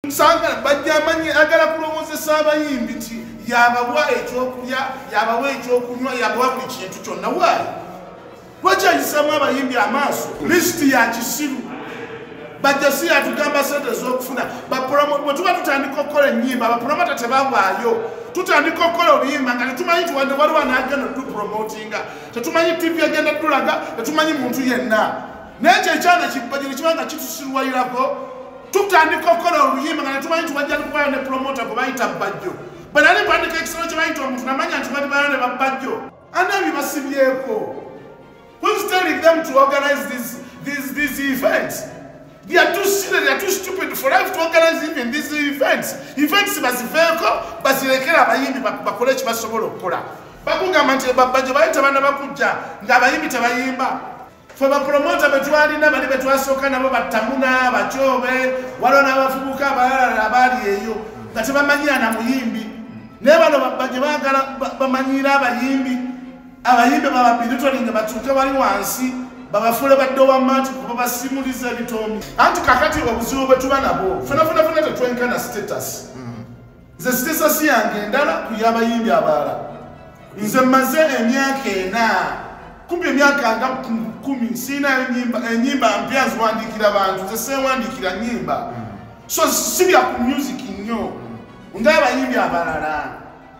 Sanga bajjamanyi agala kulowozesa abayimbi nti yabawa ekyokulya yabawa ekyokunywa yabawa buli kintu kyonna waayi lwaki ayisamu abayimbi amaaso lisiti ya Kisiru Bajjo si atugamba sente z'okufuna bwe tuba tutandika okukola ennyimba abapromota tebavaayo tutandika okukola oluyimba nga tetumanyi nti wadde waliwo anaagenda tupromotinga tetumanyi tivi agenda tulaga tetumanyi muntu yenna naye ekyo ekyana Bajjo nekibanga kitusirwalirako tutandika okukola oluyimba nga tetumanyi nti wajja kubayo ne promota gwe bayita Bajjo bwe nali mpandika ekisolo kye bayita omuntu namanya nti bali bayo ne ba Bajjo ani basibyeko. Who's telling them to organize these events? They are too silly, they are too stupid for us to organize even these events. Events baziveko, bazilekera abayimbi bakole kibasobola okukola. Bakugamba nti Bajjo bayita bana bakujja ng'abayimbi tebayimba. Fe bapromota betwalina bali betwasooka nabo batamuna bachobe waliwo n'abavubuka abalala abali eyo nga tebamanyira na muyimbi. Naye bano Bajjo baagala bamanyira abayimbi. Abayimbi bababiritolinga batuuke wali wansi babafule badde wamati kuba basimuliza ebitoomi anti kakati obuzibu bwe tuba nabo fenafena tetwenkana status nze status yange endala ku y'abayimbi abalala nze mmaze emyaka 4 kumbi emyaka nga 10 siina enyimba mpya nziwandiikira bantu nze seewandiikira nnyimba so sibya ku music nnyo ng'abayimbi abalala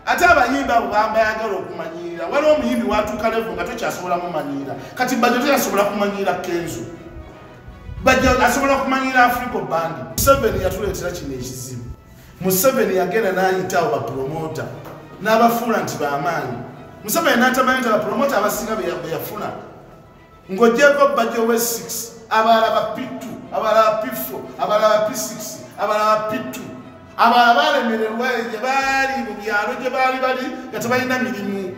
ate abayimbi abo bayagala okumanyira waliwo omuyimbi watuuka level nga tokyasobola mumanyira kati Bajjo teyasobola kumanyira Kenzo Bajjo asobola kumanyira Africa Band. Museveni yatuleetera kino ekizibu. Museveni yagenda n'ayitawo bapromota n'abafuula nti b'amaanyi. Museveni n'atamanyi nti abapromota abasinga be yafuna ng'oggyeko Bajjo we 6 abalala ba P2 abalala ba P4 abalala ba P6 abalala ba P2 abala balemererwa gye baali mu byalo gye bali nga tebalina mirimu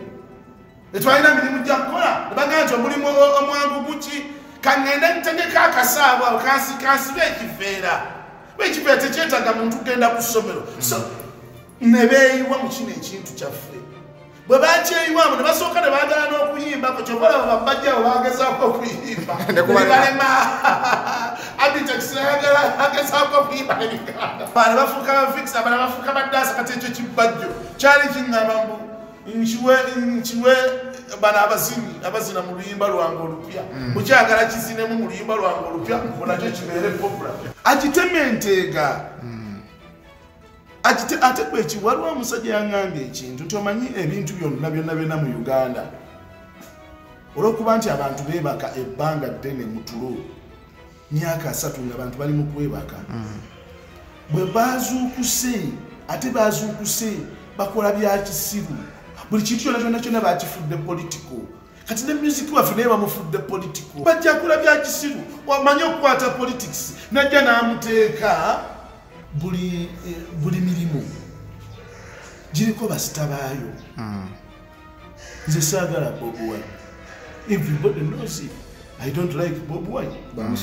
etwalina mirimu gya kukola ne bagamba nti omulimu omwangu guki kangenda ntegeka akasaabu awo kansibe ekifeera ekifeera tekyetaaga muntu genda ku ssomero so ne beeyiwa mu kino ekintu kyaffe bwe bakyeyiwamu ne basooka ne baagala n'okuyimbako kyobola Bajjo abo bagezaako okuyimba nebalema agezaako okuyimba nebiganda bane bafuuka bafikisa abala bafuuka baddaasa kati ekyo kibajjo kyali kiŋŋamba mbu nkiwe bano abazina mu luyimba lwange olupya mukyagala kizinemu mu luyimba lwange olupya nakyo kibeere popular agiteme enteega ate kweki waliwo omusajja yaŋŋambye ekintu nti omanyi ebintu byonna mu Uganda olw'okuba nti abantu beebaka ebbanga ddene mu tulo myaka 3 ng'abantu bali mu kwebaka bwe bazuukuse ate bazuukuse bakola bya Kisiru buli kintu kyonna bakifudde politiko kati ne music waffe naye bamufudde politiko bajja kola bya Kisiru wamanyi okukwata politics najja n'amuteeka buli mirimu giriko basita baayo nze saagala Bob Wine everybody knows it. I don't like Bob Wine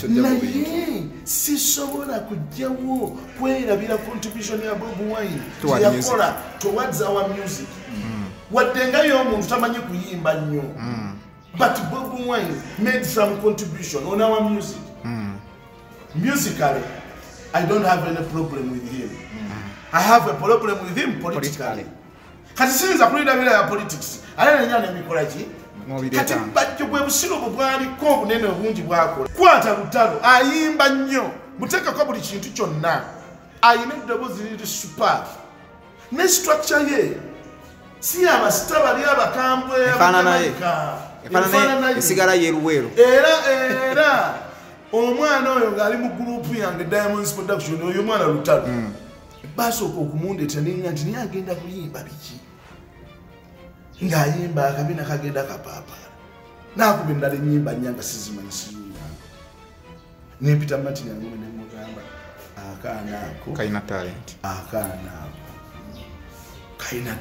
naye sisobola kujjawo kwerabira contribution ya Bob Wine yakola towards our music wadde nga y'omuntu tamanyi kuyimba nnyo but Bob Wine made some contribution on our music musically. I don't have any problem with him. I have a problem with him politically. Kati sinza kulida bila ya politics. Ale nyanya emikola ki? Kati Bajjo bwe busiro bwaliko obunene obungi bwakola. Kwata lutalo ayimba nnyo. Muteka ko buli kintu kyonna. Ayina eddoboozi liri super. Ne structure ye. Si abasita bali abakambwe efaanana esigala yeruweero. Era omwana oyo ng'ali mu gurupu yange Diamonds Production oyo mwana lutalo basooka okumundeeta nenga nti naye agenda kuyimba biki ng'ayimba akabina kagenda kapaapaala n'akuba endala ennyimba nnyanga sizimanyi siyunga nempita Martin yange nemugamba akaana ako kalina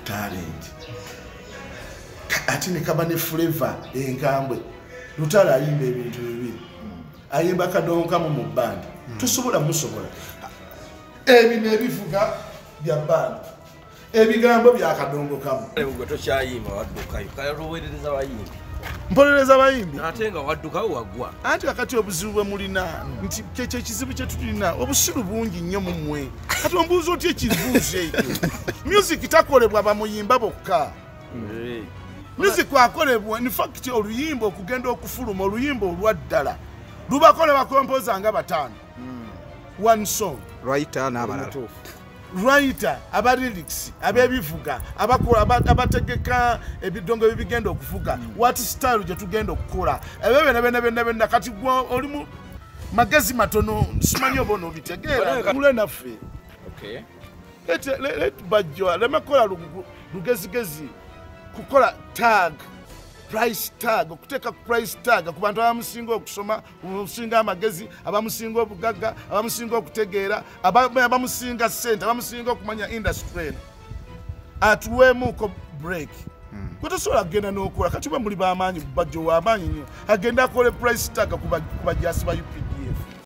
talent ate ne kaba ne flavor enkambwe lutalo ayimba ebintu bibiri ayimba kadonkamu mu band tosobola musobola ebino ebivuga bya band ebigambo bya kadongo kamu tokyayimba waddukayo kaloweereza bayimbi mpolereza abayimbi ate nga waddukawo waggwa anti kakati obuzibu bwe mulina nti kyekyo ekizibu kye tulina obusiru bungi nnyo mu mmwe kati ombuuza otya ekibuuzo ekyo music takolebwa bamuyimba bokka music akolebwa in fact oluyimba okugenda okufuluma oluyimba olwaddala lubakolebwa kompoza nga bataano one song writer n'abalala writer aba lyrics abebivuga abategeka ebidongo ebigenda okuvuga what style gye tugenda okukola ebyo kati oli mu magezi matono simanyi oba onobitegeera mule naffe let Bajjo lemekola lugezigezi kukola tag price tag okuteeka price tag ku bantu abamusinga okusoma abamusinga amagezi abamusinga obugagga abamusinga okutegeera abamusinga ssente abamusinga okumanya industry atuweemuko break kutosobola kugenda n'okola kati bwe muli b'amaanyi Bajjo w'amaanyi nnyo agenda akole price tag ku bajjaasi ba UPD